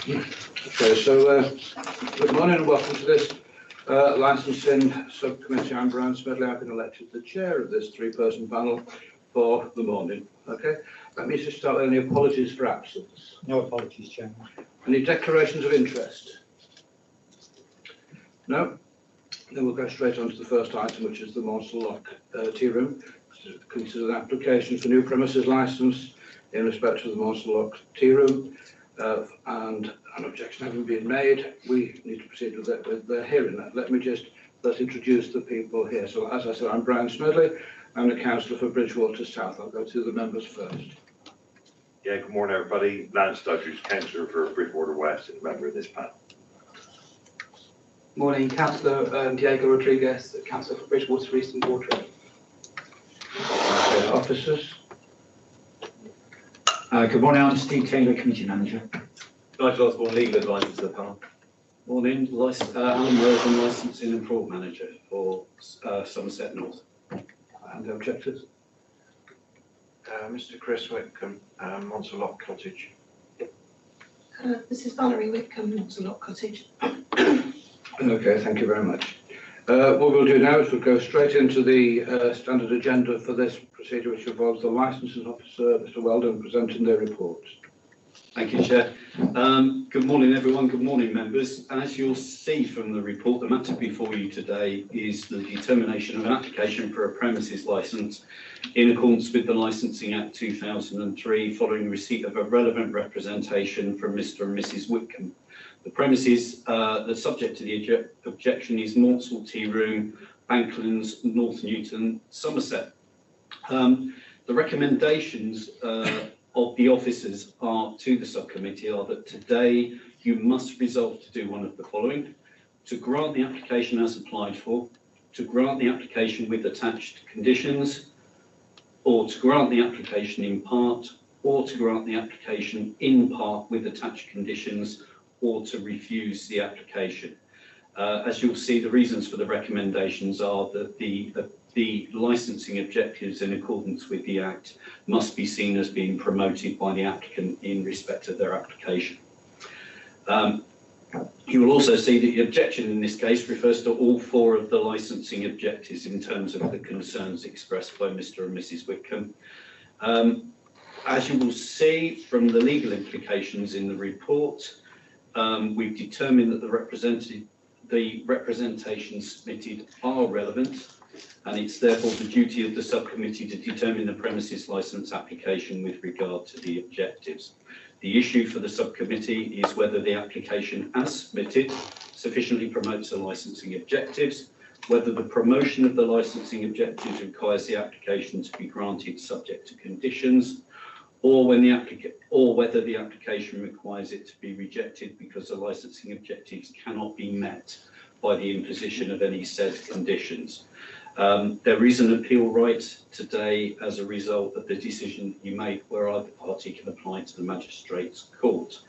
Okay, so good morning and welcome to this licensing subcommittee. I'm Brian Smedley. I've been elected the chair of this three-person panel for the morning. Okay, let me just start with any apologies for absence. No apologies, Chairman. Any declarations of interest? No? Then we'll go straight on to the first item, which is the Monsell Lock Tea Room. Consider an application for new premises licence in respect to the Monsell Lock Tea Room, and an objection having been made, we need to proceed with the hearing. Let me just first introduce the people here. So, as I said, I'm Brian Smedley. I'm the councillor for Bridgewater South. I'll go to the members first. Yeah, good morning, everybody. Lance Dodgers, councillor for Bridgewater West and member of this panel. Morning, Councillor Diego Rodriguez, Councillor for Bridgewater East and Portray. Officers. Good morning, I'm Steve Taylor, Committee Manager. Nigel Osborne, Legal Advisor to the panel. Morning, Alan Worthing, Licensing and Fraud Manager for Somerset North. And the objectors. Mr. Chris Whitcomb, Monsell Lock Cottage. This is Valerie Whitcomb, Monsell Lock Cottage. Okay, thank you very much. What we'll do now is we'll go straight into the standard agenda for this procedure, which involves the licensing officer, Mr. Weldon, presenting their report. Thank you, Chair. Good morning, everyone. Good morning, members. As you'll see from the report, the matter before you today is the determination of an application for a premises licence in accordance with the Licensing Act 2003, following receipt of a relevant representation from Mr. and Mrs. Whitcomb. The premises the subject to the objection is Monsell Tea Room, Banklands, North Newton, Somerset. The recommendations of the officers are to the subcommittee are that today you must resolve to do one of the following: to grant the application as applied for, to grant the application with attached conditions, or to grant the application in part, or to grant the application in part with attached conditions, or to refuse the application. As you'll see, the reasons for the recommendations are that the licensing objectives in accordance with the Act must be seen as being promoted by the applicant in respect of their application. You will also see that the objection in this case refers to all four of the licensing objectives in terms of the concerns expressed by Mr. and Mrs. Whitcomb. As you will see from the legal implications in the report, we've determined that the representations submitted are relevant, and it's therefore the duty of the subcommittee to determine the premises licence application with regard to the objectives. The issue for the subcommittee is whether the application as submitted sufficiently promotes the licensing objectives, whether the promotion of the licensing objectives requires the application to be granted subject to conditions, or whether the application requires it to be rejected because the licensing objectives cannot be met by the imposition of any said conditions. There is an appeal right today as a result of the decision you make, where either party can apply to the Magistrates' Court.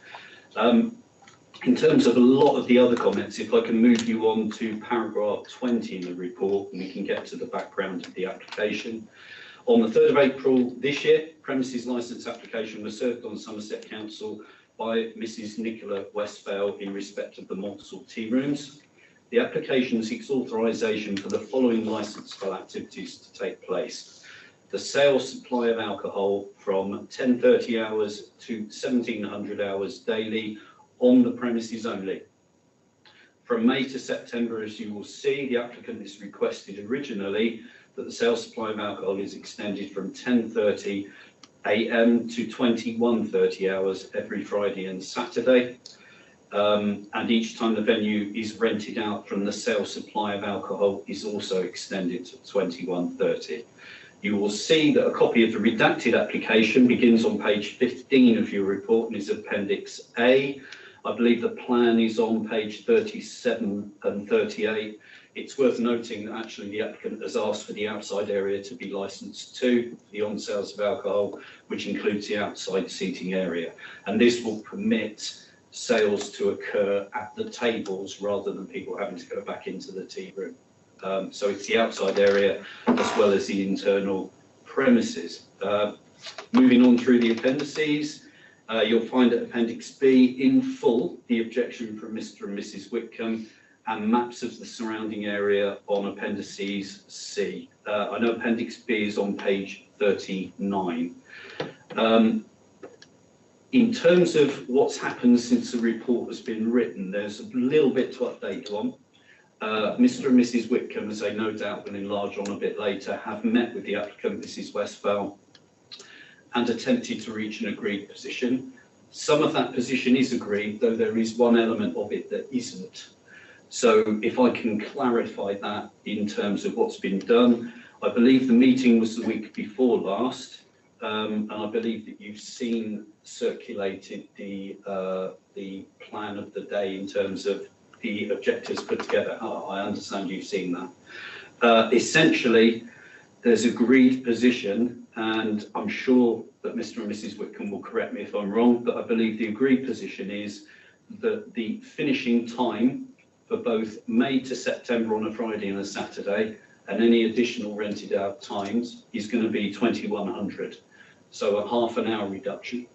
In terms of a lot of the other comments, if I can move you on to paragraph 20 in the report, and we can get to the background of the application. On the 3rd of April this year, premises licence application was served on Somerset Council by Mrs. Nicola Westphal in respect of the Monsell Tea Rooms. The application seeks authorisation for the following licensable activities to take place: the sale supply of alcohol from 10:30 hours to 1700 hours daily on the premises only. From May to September, as you will see, the applicant has requested originally that the sale supply of alcohol is extended from 10:30 AM to 21:30 hours every Friday and Saturday. And each time the venue is rented out from the sale supply of alcohol is also extended to 21:30. You will see that a copy of the redacted application begins on page 15 of your report and is Appendix A. I believe the plan is on page 37 and 38. It's worth noting that actually the applicant has asked for the outside area to be licensed to the on sales of alcohol, which includes the outside seating area. And this will permit sales to occur at the tables rather than people having to go back into the tea room. So it's the outside area as well as the internal premises. Moving on through the appendices, You'll find at Appendix B in full the objection from Mr. and Mrs. Whitcomb and maps of the surrounding area on Appendices C. I know Appendix B is on page 39. In terms of what's happened since the report has been written, there's a little bit to update on. Mr. and Mrs. Whitcomb, as I no doubt will enlarge on a bit later, have met with the applicant, Mrs. Westphal, and attempted to reach an agreed position. Some of that position is agreed, though there is one element of it that isn't. So if I can clarify that in terms of what's been done, I believe the meeting was the week before last, and I believe that you've seen circulated the plan of the day in terms of the objectives put together. I understand you've seen that. Essentially, there's agreed position, and I'm sure that Mr. and Mrs. Whitcomb will correct me if I'm wrong, but I believe the agreed position is that the finishing time for both May to September on a Friday and a Saturday, and any additional rented out times, is going to be 2100, so a half an hour reduction.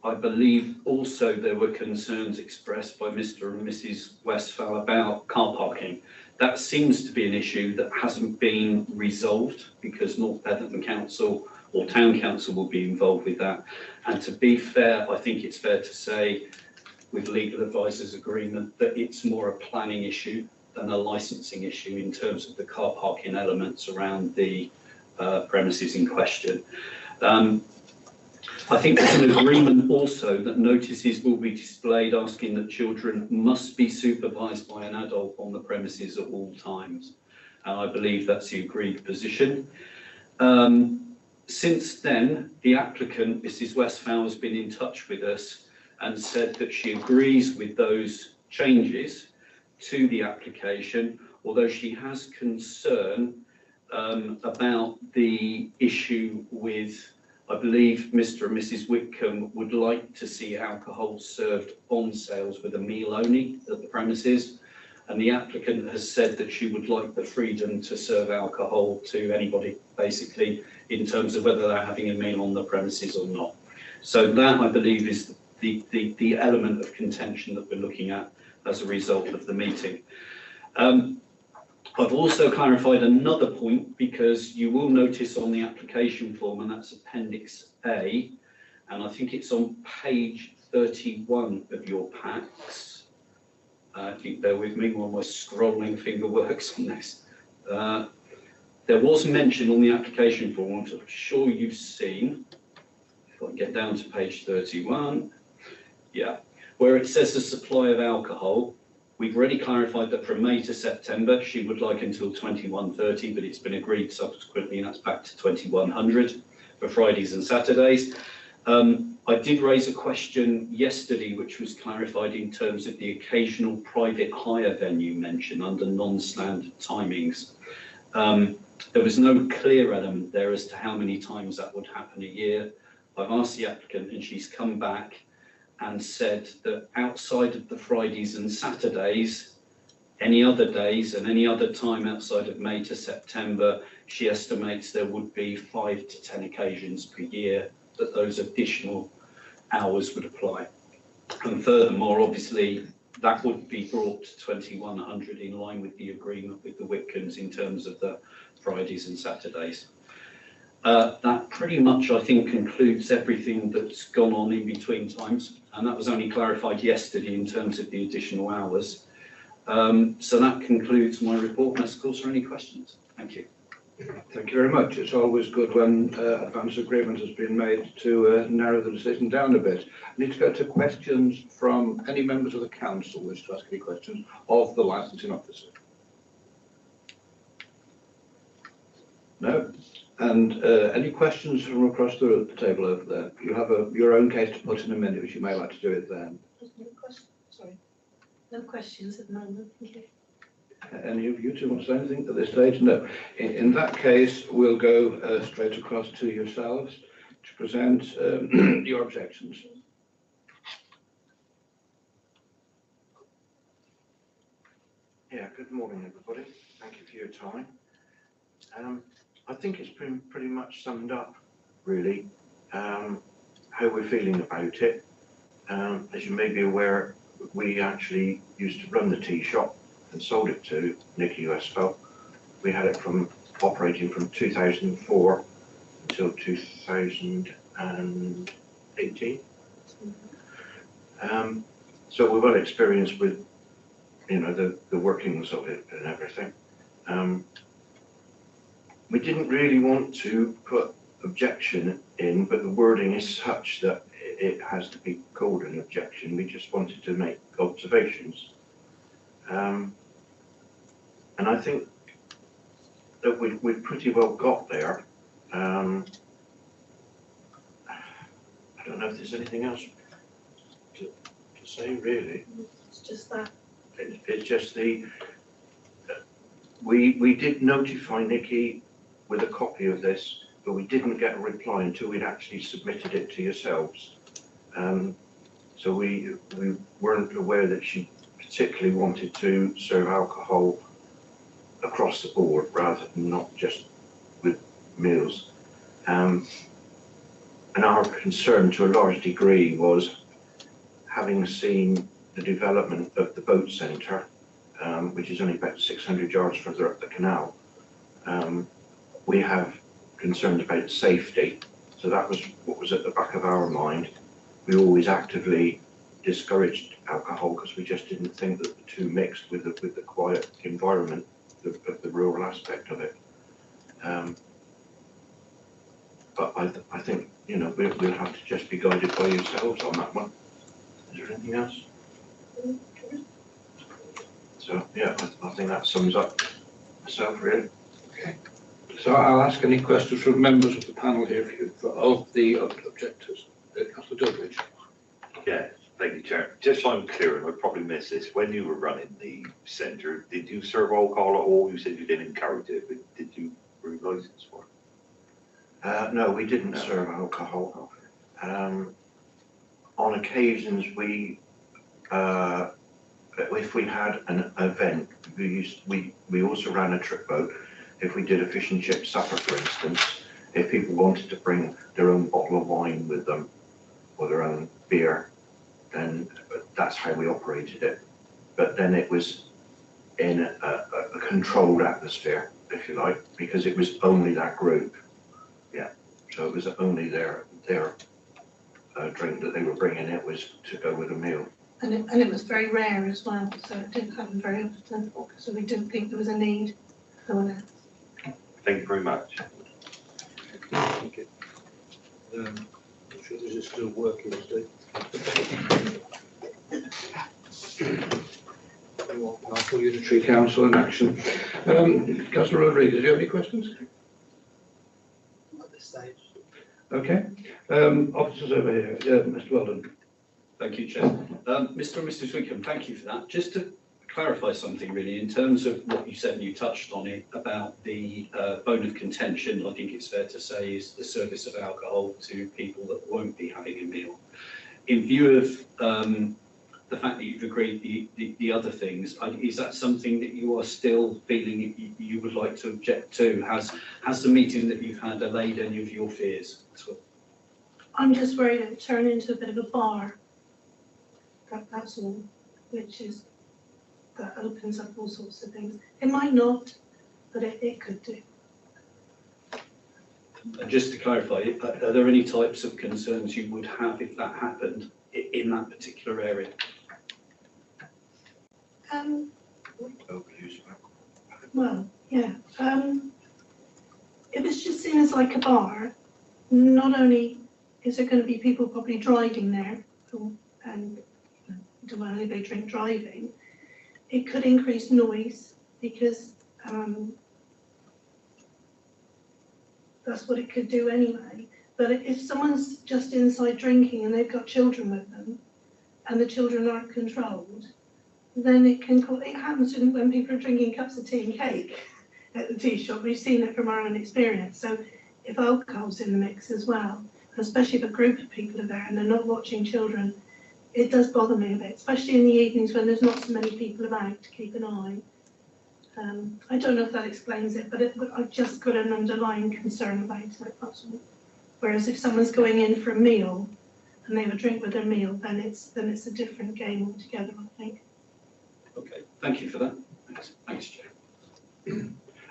I believe also there were concerns expressed by Mr. and Mrs. Westphal about car parking. That seems to be an issue that hasn't been resolved because North Petherton Council or Town Council will be involved with that. And to be fair, I think it's fair to say, with legal advisors' agreement, that it's more a planning issue than a licensing issue in terms of the car parking elements around the premises in question. I think there's an agreement also that notices will be displayed asking that children must be supervised by an adult on the premises at all times. And I believe that's the agreed position. Since then, the applicant, Mrs. Westphal, has been in touch with us and said that she agrees with those changes to the application, although she has concern about the issue with, I believe Mr. and Mrs. Whitcomb would like to see alcohol served on sales with a meal only at the premises. And the applicant has said that she would like the freedom to serve alcohol to anybody, basically, in terms of whether they're having a meal on the premises or not. So that, I believe, is the element of contention that we're looking at as a result of the meeting. I've also clarified another point because you will notice on the application form, and that's Appendix A, and I think it's on page 31 of your packs. If you bear with me while my scrolling finger works on this. There was mention on the application form, which I'm sure you've seen, if I can get down to page 31, yeah, where it says the supply of alcohol. We've already clarified that from May to September, she would like until 21:30, but it's been agreed subsequently, and that's back to 2100 for Fridays and Saturdays. I did raise a question yesterday, which was clarified in terms of the occasional private hire venue mentioned under non-standard timings. There was no clear element there as to how many times that would happen a year. I've asked the applicant, and she's come back and said that outside of the Fridays and Saturdays, any other days and any other time outside of May to September, she estimates there would be 5 to 10 occasions per year that those additional hours would apply. And furthermore, obviously, that would be brought to 2100 in line with the agreement with the Whitcombs in terms of the Fridays and Saturdays. That pretty much, I think, concludes everything that's gone on in between times, and that was only clarified yesterday in terms of the additional hours. So that concludes my report, unless of course there are any questions. Thank you. Thank you very much. It's always good when advance agreement has been made to narrow the decision down a bit. I need to go to questions from any members of the council who wish to ask any questions of the licensing officer. No? And any questions from across the table over there? You have your own case to put in a minute, which you may like to do it then. No questions, sorry. No questions at the moment, thank you. Any of you two want to say anything at this stage? No. In that case, we'll go straight across to yourselves to present your objections. Yeah, good morning, everybody. Thank you for your time. I think it's been pretty much summed up really, how we're feeling about it. As you may be aware, we actually used to run the tea shop and sold it to Nicky Westphal. We had it operating from 2004 until 2018. So we're well experienced with, the workings of it and everything. We didn't really want to put objection in, but the wording is such that it has to be called an objection. We just wanted to make observations. And I think that we've pretty well got there. I don't know if there's anything else to say, really. It's just that. It's just we did notify Nicky with a copy of this, but we didn't get a reply until we'd actually submitted it to yourselves. So we weren't aware that she particularly wanted to serve alcohol across the board rather than not just with meals. And our concern to a large degree was, having seen the development of the boat centre, which is only about 600 yards further up the canal, we have concerns about safety. So that was what was at the back of our mind. We always actively discouraged alcohol because we just didn't think that the two mixed with the quiet environment of the rural aspect of it. But I think, we'll have to just be guided by yourselves on that one. Is there anything else? So, yeah, I think that sums up myself, really. Okay. So I'll ask any questions from members of the panel here of the objectors. Councillor Doddridge. Yeah, thank you, Chair. Just so I'm clear, and I probably missed this, when you were running the centre, did you serve alcohol at all? You said you didn't encourage it, but did you bring license for it? No, we didn't serve alcohol. On occasions, if we had an event, we also ran a trip boat. If we did a fish and chip supper, for instance, if people wanted to bring their own bottle of wine with them or their own beer, then that's how we operated it. But then it was in a controlled atmosphere, if you like, because it was only that group. Yeah, so it was only their drink that they were bringing. It was to go with a meal. And it was very rare as well, so it didn't happen very often. So we didn't think there was a need. No one else. Thank you very much. Thank you. I'm sure this is still working, Steve. I'll call you to Tree Council in action. Councillor Rodriguez, do you have any questions? At this stage. Okay. Officers over here. Mr. Weldon. Thank you, Chair. Mr. and Mrs. Wickham, thank you for that. Just to clarify something really, in terms of what you said, and you touched on it, about the bone of contention, I think it's fair to say, is the service of alcohol to people that won't be having a meal. In view of the fact that you've agreed the other things, is that something that you are still feeling you would like to object to? Has the meeting that you've had allayed any of your fears? I'm just worried it'll turn into a bit of a bar. That's all, that opens up all sorts of things. It might not, but it could do. And just to clarify, are there any types of concerns you would have if that happened in that particular area? Overuse of alcohol. Well, yeah. If it's just seen as like a bar, not only is there going to be people probably driving there, and only they drink driving, it could increase noise because that's what it could do anyway. But if someone's just inside drinking and they've got children with them, and the children aren't controlled, then it happens when people are drinking cups of tea and cake at the tea shop. We've seen it from our own experience. So if alcohol's in the mix as well, especially if a group of people are there and they're not watching children, it does bother me a bit, especially in the evenings when there's not so many people about to keep an eye. I don't know if that explains it, but I've just got an underlying concern about it, that's all. Whereas if someone's going in for a meal and they have a drink with their meal, then it's a different game altogether, I think. Okay, thank you for that. Thanks, Chair.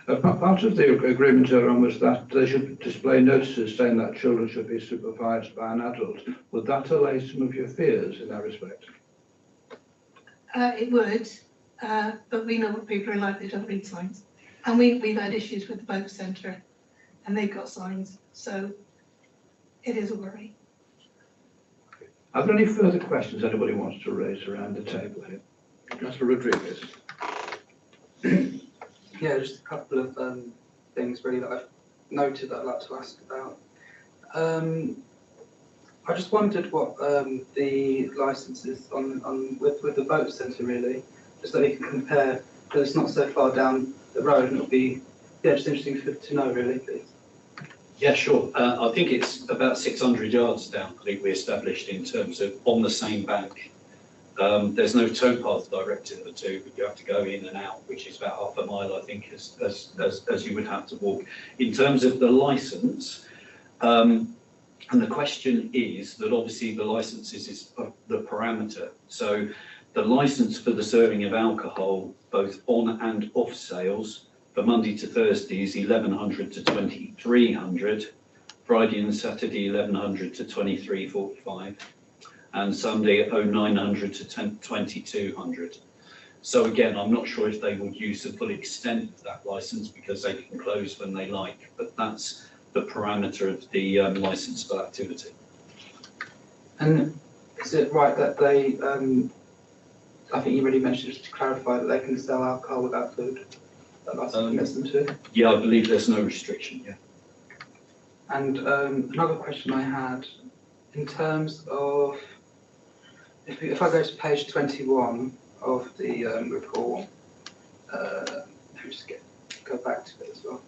Part of the agreement earlier on was that they should display notices saying that children should be supervised by an adult. Would that allay some of your fears in that respect? It would, but we know what people are like, they don't read signs. And we've had issues with the boat centre and they've got signs, so it is a worry. Are there any further questions anybody wants to raise around the table here? Councillor Rodriguez. Yeah, just a couple of things really that I've noted that I'd like to ask about. I just wondered what the licence is on with the boat centre really, just so we can compare, because it's not so far down the road, and it'll be just interesting to know really, please. Yeah, sure. I think it's about 600 yards down, I think we established in terms of on the same bank. There's no towpath directing the two, but you have to go in and out, which is about half a mile, I think, as you would have to walk. In terms of the licence, and the question is that obviously the licence is the parameter. So the licence for the serving of alcohol, both on and off sales, for Monday to Thursday is 1100 to 2300, Friday and Saturday 1100 to 2345, and Sunday 0900 to 2200. So again, I'm not sure if they will use the full extent of that licence because they can close when they like, but that's the parameter of the licensable activity. And is it right that they, I think you already mentioned, just to clarify, that they can sell alcohol without food? That licence permits them to? Yeah, I believe there's no restriction, yeah. And another question I had, in terms of, if I go to page 21 of the report, let me just go back to it as well.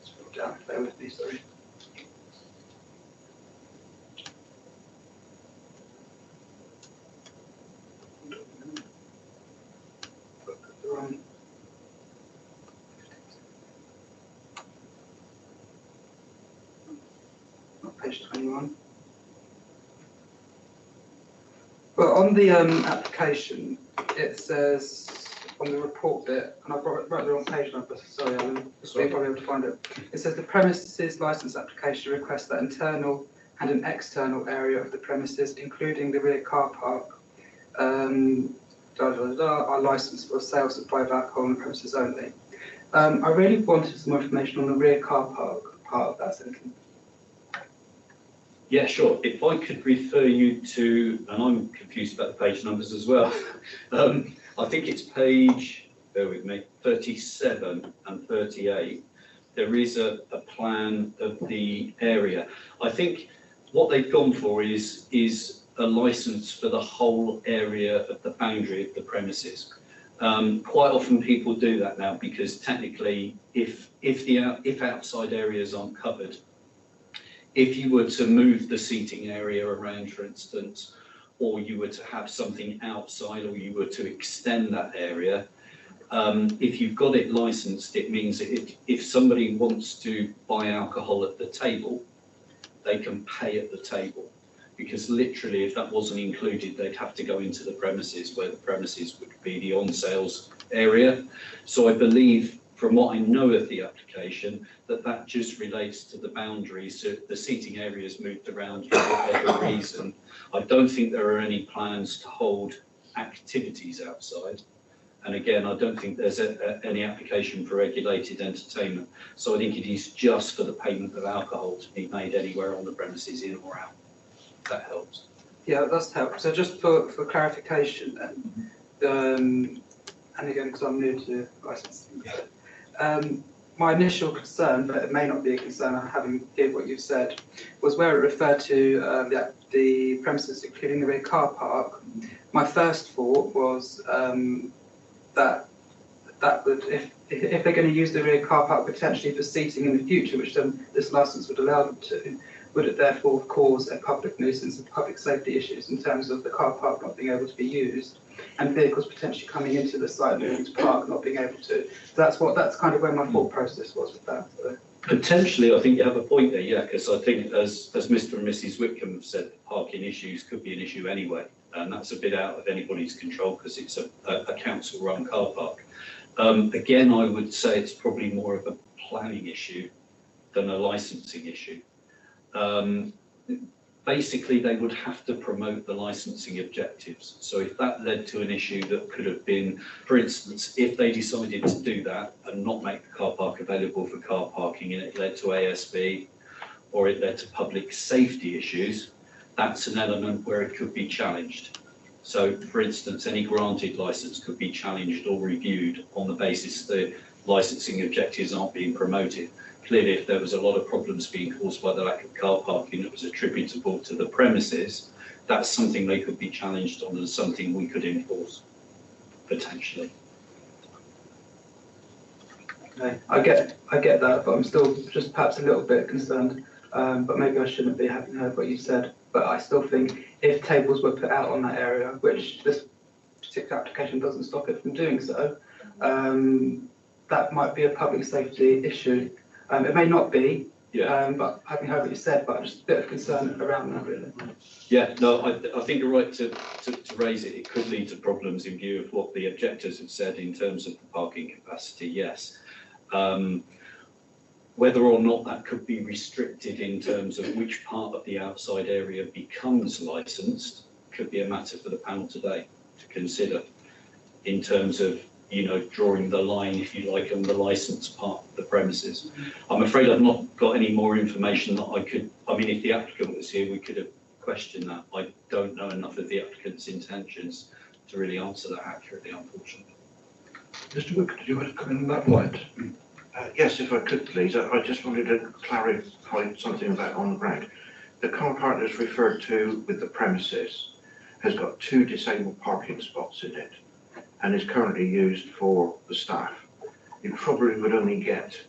Scroll down, bear with me, sorry. Not page 21. Well, on the application, it says on the report bit, and I wrote the wrong page number, sorry Alan, just be able to find it. It says the premises licence application requests that internal and an external area of the premises, including the rear car park, are licensed for sale supply of alcohol on the premises only. I really wanted some more information on the rear car park part of that sentence. Yeah, sure. If I could refer you to, and I'm confused about the page numbers as well. I think it's page, bear with me, 37 and 38. There is a plan of the area. I think what they've gone for is a licence for the whole area of the boundary of the premises. Quite often people do that now because technically, if outside areas aren't covered, if you were to move the seating area around, for instance, or you were to have something outside, or you were to extend that area, if you've got it licensed, it means that if somebody wants to buy alcohol at the table, they can pay at the table. Because literally, if that wasn't included, they'd have to go into the premises, where the premises would be the on-sales area. So I believe, from what I know of the application, that just relates to the boundaries. So the seating area is moved around for whatever reason. I don't think there are any plans to hold activities outside. And again, I don't think there's any application for regulated entertainment. So I think it is just for the payment of alcohol to be made anywhere on the premises, in or out. That helps. Yeah, that does help. So just for clarification then, and again, because I'm new to licensing, my initial concern, but it may not be a concern, having heard what you've said, was where it referred to the premises, including the rear car park. My first thought was that would, if they're going to use the rear car park potentially for seating in the future, which then this licence would allow them to, would it therefore cause a public nuisance and public safety issues in terms of the car park not being able to be used and vehicles potentially coming into the site moving to park not being able to? So that's kind of where my thought process was with that. So. Potentially, I think you have a point there, yeah, because I think as Mr and Mrs Whitcomb have said, parking issues could be an issue anyway, and that's a bit out of anybody's control because it's a council-run car park. Again, I would say it's probably more of a planning issue than a licensing issue. Basically, they would have to promote the licensing objectives. So if that led to an issue that could have been, for instance, if they decided to do that and not make the car park available for car parking and it led to ASB or it led to public safety issues, that's an element where it could be challenged. So for instance, any granted license could be challenged or reviewed on the basis that licensing objectives aren't being promoted. Clearly, if there was a lot of problems being caused by the lack of car parking that was attributable to the premises, that's something they could be challenged on and something we could enforce, potentially. Okay, I get that, but I'm still just perhaps a little bit concerned. But maybe I shouldn't be, having heard what you said. But I still think if tables were put out on that area, which this particular application doesn't stop it from doing so, that might be a public safety issue. It may not be, but having heard what you said, but just a bit of concern around that, really. Yeah, no, I think you're right to raise it. It could lead to problems in view of what the objectors have said in terms of the parking capacity, yes. Whether or not that could be restricted in terms of which part of the outside area becomes licensed could be a matter for the panel today to consider in terms of, you know, drawing the line, if you like, on the licensed part of the premises. I'm afraid I've not got any more information that I could, I mean, if the applicant was here, we could have questioned that. I don't know enough of the applicant's intentions to really answer that accurately, unfortunately. Mr Wick, did you want to come in on that point? Yes, if I could please, I just wanted to clarify something about on the ground. The car park that's referred to with the premises has got 2 disabled parking spots in it and is currently used for the staff. You probably would only get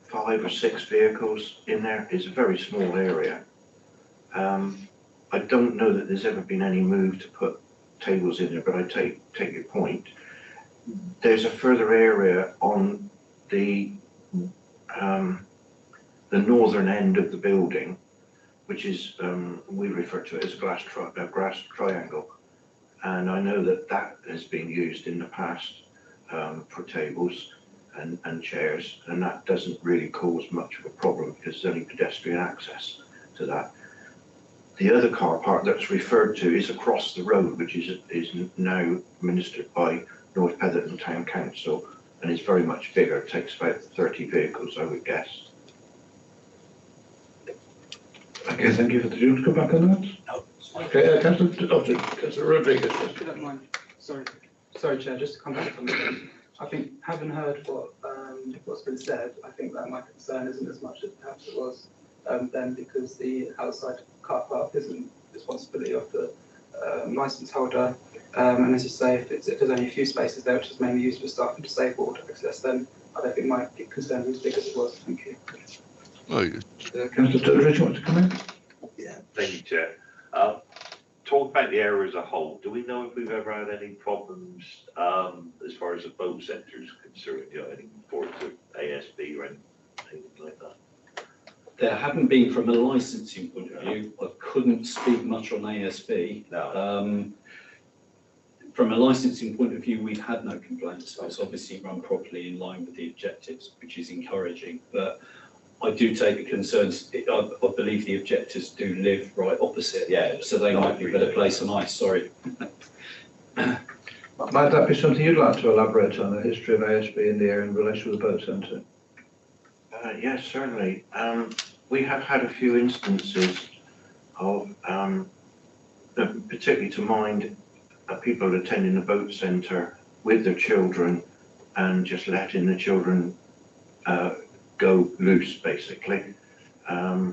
5 or 6 vehicles in there. It's a very small area. I don't know that there's ever been any move to put tables in there, but I take your point. There's a further area on the northern end of the building, which is, we refer to it as a glass triangle. And I know that that has been used in the past for tables and chairs, and that doesn't really cause much of a problem because there's only pedestrian access to that. The other car park that's referred to is across the road, which is now administered by North Petherton Town Council, and is very much bigger. It takes about 30 vehicles, I would guess. Okay, thank you. Do you want to come back on that? No. Okay, Councillor Rodriguez. If you don't mind, sorry, Chair, just to come back on that. I think, having heard what's been said, I think that my concern isn't as much as perhaps it was then, because the outside car park isn't responsibility of the licence holder. And as you say, if there's only a few spaces there, which is mainly used for staff and disabled access, then I don't think my concern was as big as it was. Thank you. Councillor Tutteridge, you want to come in? Yeah, thank you, Chair. Talk about the area as a whole. Do we know if we've ever had any problems as far as the boat centre is concerned? You know, any reports of ASB or anything like that? There haven't been from a licensing point of view. I couldn't speak much on ASB. No. From a licensing point of view, we've had no complaints. So it's obviously run properly in line with the objectives, which is encouraging. But I do take the concerns. I believe the objectors do live right opposite. Yeah. So they might be a better place than I. Sorry. Might that be something you'd like to elaborate on, the history of ASB in the area in relation to the boat centre? Yes, certainly. We have had a few instances of, particularly to mind, people attending the boat centre with their children and just letting the children go loose, basically.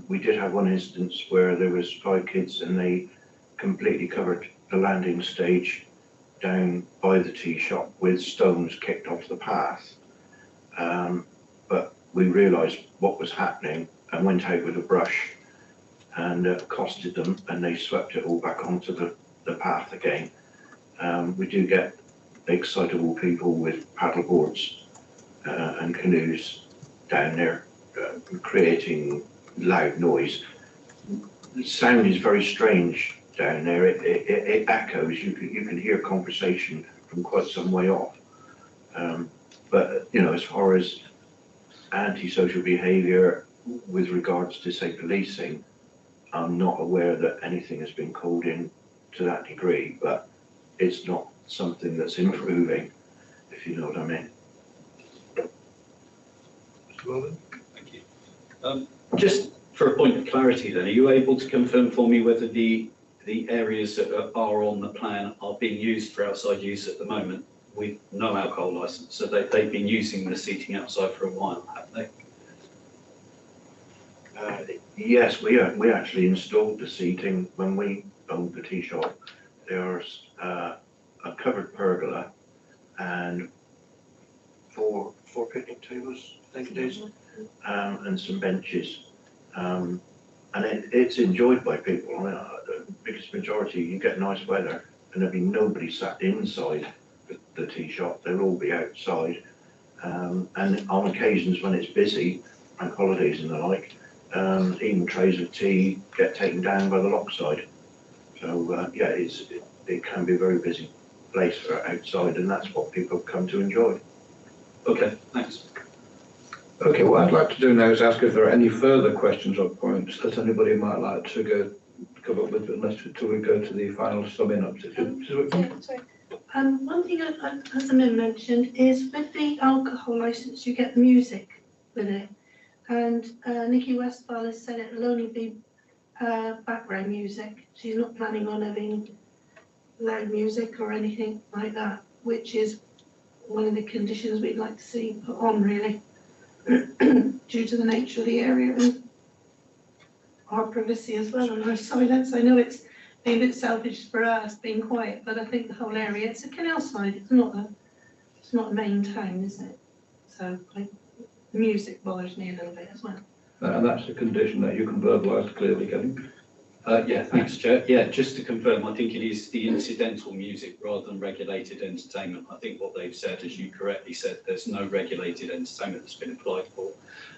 We did have one instance where there was 5 kids and they completely covered the landing stage down by the tea shop with stones kicked off the path. But we realised what was happening and went out with a brush and accosted them, and they swept it all back onto the path again. We do get excitable people with paddle boards and canoes down there creating loud noise. The sound is very strange down there. It echoes. You can hear conversation from quite some way off. But you know, as far as antisocial behaviour with regards to, say, policing, I'm not aware that anything has been called in to that degree, but it's not something that's improving, if you know what I mean. Mr. Weldon? Thank you. Just for a point of clarity then, are you able to confirm for me whether the areas that are on the plan are being used for outside use at the moment with no alcohol licence? So they've been using the seating outside for a while, have they? Yes, we actually installed the seating when we owned the tea shop. There's a covered pergola and four picnic tables, I think it is, and some benches. And it's enjoyed by people. I mean, the biggest majority, you get nice weather and there'll be nobody sat inside the tea shop. They'll all be outside. And on occasions when it's busy, bank holidays and the like, even trays of tea get taken down by the lock side. So yeah, it can be a very busy place for outside, and that's what people come to enjoy. Okay, thanks. Okay, what I'd like to do now is ask if there are any further questions or points that anybody might like to come up with, until we go to the final summing up. Sorry. One thing as I mentioned is with the alcohol licence, you get music with it. And Nikki Westphal has said it'll only be background music. She's not planning on having loud music or anything like that, which is one of the conditions we'd like to see put on, really, due to the nature of the area and our privacy as well and our silence. I know it's a bit selfish for us being quiet, but I think the whole area, it's a canal side, it's not a main town, is it? So the music bothers me a little bit as well. And that's a condition that you can verbalise clearly, Kevin. Yeah, thanks, Chair. Yeah, just to confirm, I think it is the incidental music rather than regulated entertainment. I think what they've said, as you correctly said, there's no regulated entertainment that's been applied for.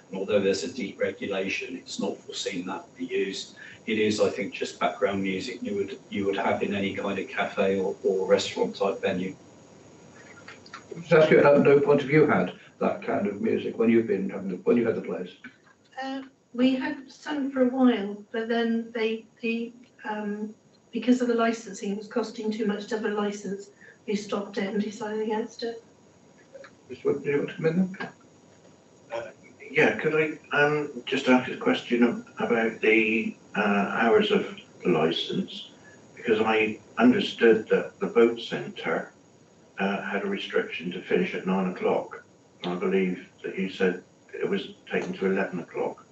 And although there's a deep regulation, it's not foreseen that to be used. It is, I think, just background music you would have in any kind of cafe or restaurant type venue. Just ask you, at no point have you had that kind of music when you had the place? We had some for a while, but then they because of the licensing, it was costing too much to have a license. We stopped it and decided against it. Mr. Wood, do you want to come in then? Yeah, could I just ask a question about the hours of the licence? Because I understood that the boat centre had a restriction to finish at 9 o'clock. I believe that you said it was taken to 11 o'clock.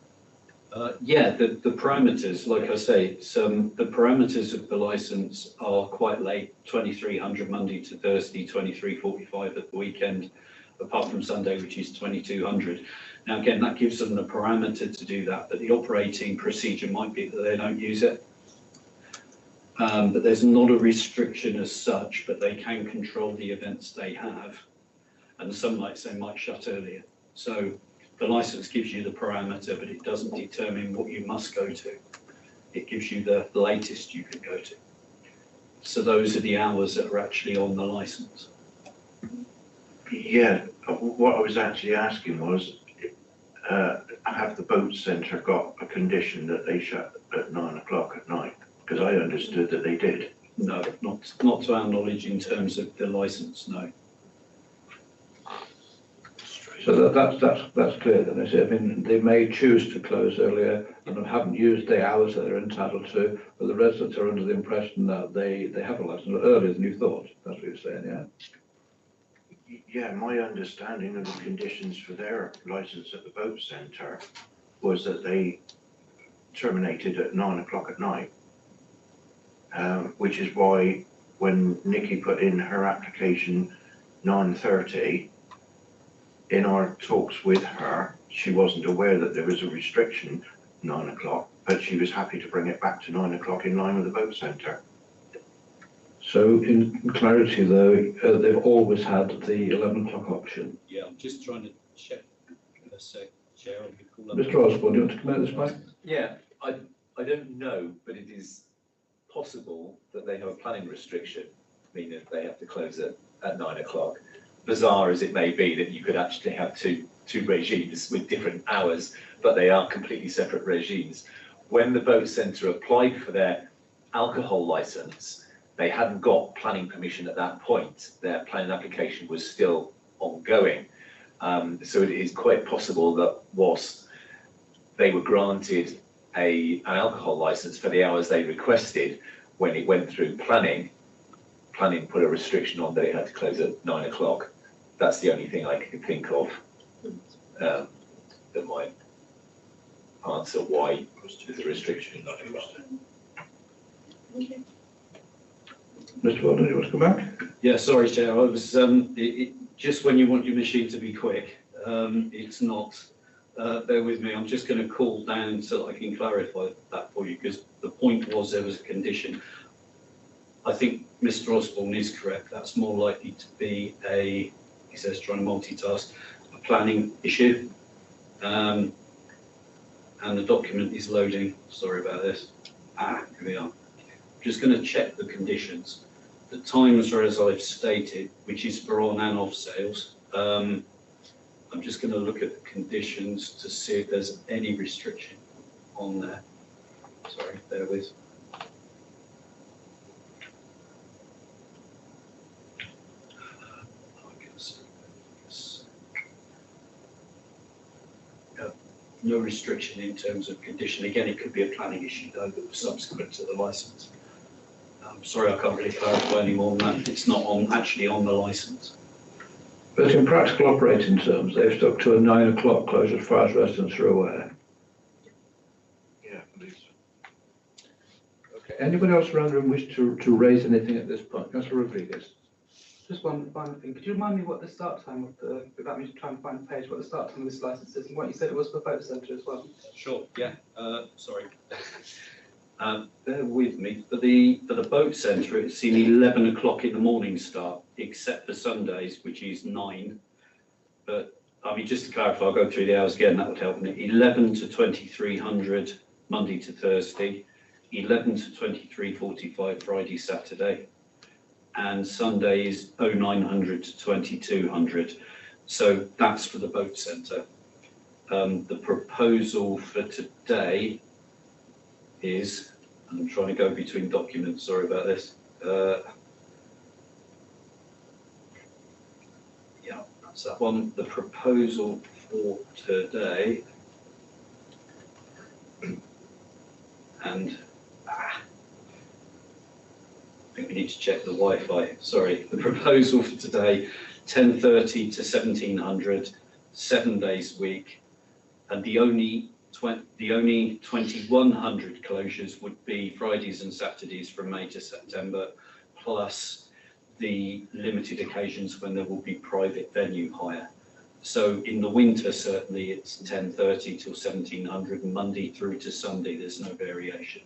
Yeah, the parameters, like I say, the parameters of the licence are quite late, 2300 Monday to Thursday, 23:45 at the weekend, apart from Sunday, which is 2200. Now, again, that gives them the parameter to do that, but the operating procedure might be that they don't use it. But there's not a restriction as such, but they can control the events they have. And some nights they might shut earlier. So the licence gives you the parameter, but it doesn't determine what you must go to. It gives you the latest you can go to. So those are the hours that are actually on the licence. Yeah, what I was actually asking was, have the boat centre got a condition that they shut at 9 o'clock at night? Because I understood that they did. No, not to our knowledge in terms of the licence, no. So that's clear then, is it? I mean, they may choose to close earlier and haven't used the hours that they're entitled to, but the residents are under the impression that they have a licence earlier than you thought. That's what you're saying, yeah? Yeah, my understanding of the conditions for their licence at the boat centre was that they terminated at 9 o'clock at night, which is why when Nikki put in her application 9:30, in our talks with her, she wasn't aware that there was a restriction 9 o'clock, but she was happy to bring it back to 9 o'clock in line with the boat centre. So in clarity though, they've always had the 11 o'clock option. Yeah, I'm just trying to check a sec, Chair, I could call up. Mr Osborne, do you want to comment at this point? Yeah, I don't know, but it is possible that they have a planning restriction, meaning that they have to close at 9 o'clock. Bizarre as it may be that you could actually have two regimes with different hours, but they are completely separate regimes. When the boat centre applied for their alcohol licence, they hadn't got planning permission at that point. Their planning application was still ongoing. So it is quite possible that whilst they were granted an alcohol licence for the hours they requested, when it went through planning put a restriction on that it had to close at 9 o'clock. That's the only thing I can think of that might answer why there's a restriction in 9 o'clock. Mr Walden, do you want to come back? Yeah, sorry, Chair. I was just when you want your machine to be quick, it's not. Bear with me. I'm just going to call down so that I can clarify that for you, because the point was there was a condition. I think Mr Osborne is correct. That's more likely to be he says trying to multitask, a planning issue. And the document is loading. Sorry about this. Here we are. Just going to check the conditions. The times are as I've stated, which is for on and off sales. I'm just going to look at the conditions to see if there's any restriction on there. Sorry, bear with. No restriction in terms of condition. Again, it could be a planning issue though that was subsequent to the licence. Sorry, I can't really clarify any more than that. It's not actually on the licence. But in practical operating terms, they've stuck to a 9 o'clock closure as far as residents are aware. Yeah, please. Okay. Anybody else around the room wish to raise anything at this point? Councillor Rodriguez. Just one final thing. Could you remind me what the start time of without me trying to find the page, what the start time of this licence is and what you said it was for boat centre as well? Sure. Yeah. Sorry. Bear with me. For the boat centre, it's seen 11 o'clock in the morning start, except for Sundays, which is 9. But I mean, just to clarify, I'll go through the hours again. That would help me. 11 to 2300 Monday to Thursday, 11 to 23:45 Friday, Saturday, and Sunday is 0900 to 2200. So that's for the boat centre. The proposal for today is, and I'm trying to go between documents, sorry about this. Yeah, that's that one. The proposal for today, and I think we need to check the Wi-Fi. Sorry, the proposal for today, 10:30 to 1700, 7 days a week, and the only 2100 closures would be Fridays and Saturdays from May to September, plus the limited occasions when there will be private venue hire. So in the winter, certainly it's 10:30 till 1700, Monday through to Sunday. There's no variation.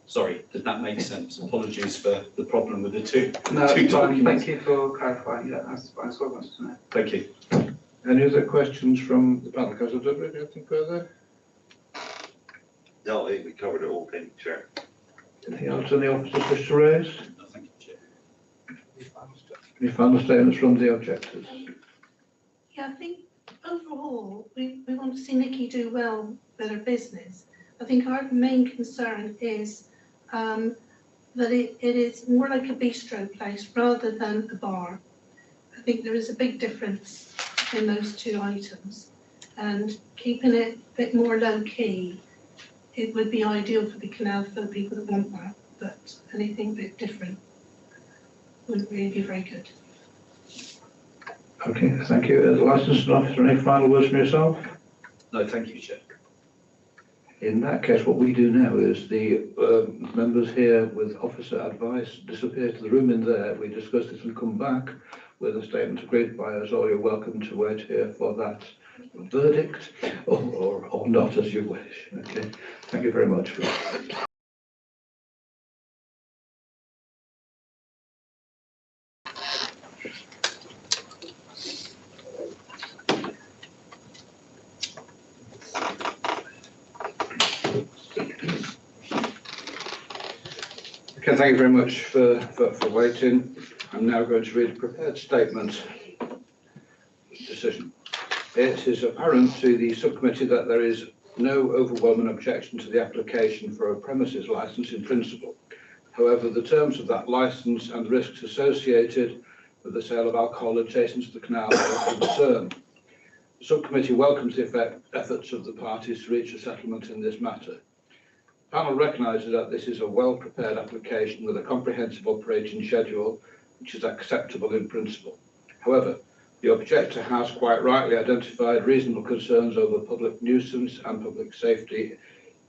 Sorry, did that make sense? Apologies for the problem with the two. No, two it's fine. documents. Thank you for clarifying. Yeah, that's fine. That's what I wanted to know. Thank you. Any other questions from the panel? Councillor Dudley, anything further? No, I think we covered it all, thank you, Chair. Anything else any officers wish to raise? No, thank you, Chair. Any final statements from the objectors? Yeah, I think overall, we want to see Nikki do well with her business. I think our main concern is that it is more like a bistro place rather than a bar. I think there is a big difference in those two items, and keeping it a bit more low key, it would be ideal for the canal for the people that want that, but anything a bit different wouldn't really be very good. Okay, thank you. The licensing officer, any final words from yourself? No, thank you, Chair. In that case, what we do now is the members here with officer advice disappear to the room in there. We discuss this and come back with a statement agreed by us, or you're welcome to wait here for that verdict, or not, as you wish. Okay, thank you very much. thank you very much for waiting. I'm now going to read a prepared statement. Decision. It is apparent to the subcommittee that there is no overwhelming objection to the application for a premises licence in principle. However, the terms of that licence and risks associated with the sale of alcohol adjacent to the canal are of concern. The subcommittee welcomes the efforts of the parties to reach a settlement in this matter. The panel recognises that this is a well-prepared application with a comprehensive operating schedule which is acceptable in principle. However, the objector has quite rightly identified reasonable concerns over public nuisance and public safety,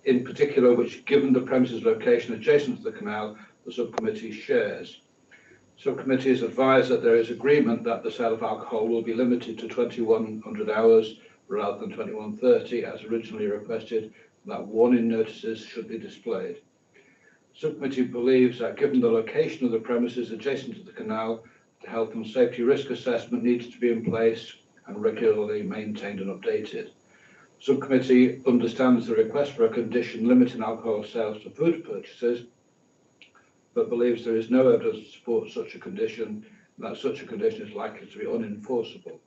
in particular which, given the premises location adjacent to the canal, the subcommittee shares. Subcommittee is advised that there is agreement that the sale of alcohol will be limited to 2100 hours rather than 2130 as originally requested, and that warning notices should be displayed. Subcommittee believes that given the location of the premises adjacent to the canal, the health and safety risk assessment needs to be in place and regularly maintained and updated. Subcommittee understands the request for a condition limiting alcohol sales to food purchases, but believes there is no evidence to support such a condition and that such a condition is likely to be unenforceable.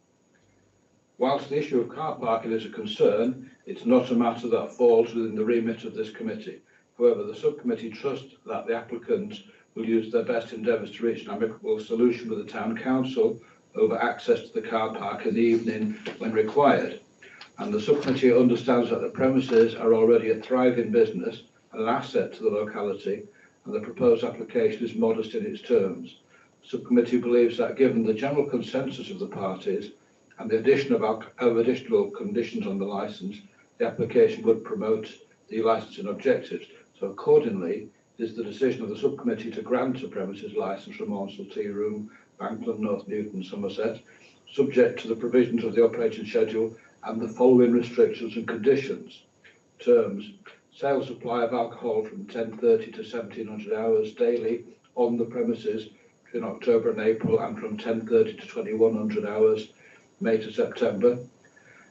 Whilst the issue of car parking is a concern, it's not a matter that falls within the remit of this committee. However, the subcommittee trusts that the applicant will use their best endeavours to reach an amicable solution with the Town Council over access to the car park in the evening when required. And the subcommittee understands that the premises are already a thriving business and an asset to the locality, and the proposed application is modest in its terms. The subcommittee believes that given the general consensus of the parties and the addition of additional conditions on the licence, the application would promote the licensing objectives. So accordingly, it is the decision of the subcommittee to grant a premises licence for Monsell Tea Room, Bankland, North Newton, Somerset, subject to the provisions of the operating schedule and the following restrictions and conditions. Terms: sale supply of alcohol from 10:30 to 1700 hours daily on the premises between October and April, and from 10:30 to 2100 hours May to September,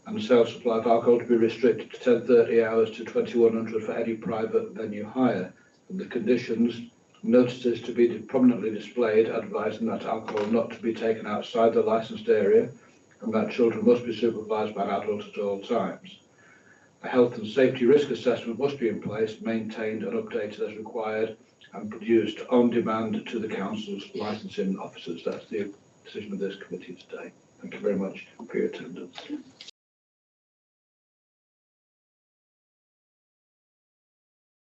and sale supply of alcohol to be restricted to 10:30 hours to 2100 for any private venue hire. And the conditions: notices to be prominently displayed advising that alcohol not to be taken outside the licensed area, and that children must be supervised by an adult at all times. A health and safety risk assessment must be in place, maintained and updated as required, and produced on demand to the council's licensing officers. That's the decision of this committee today. Thank you very much for your attendance.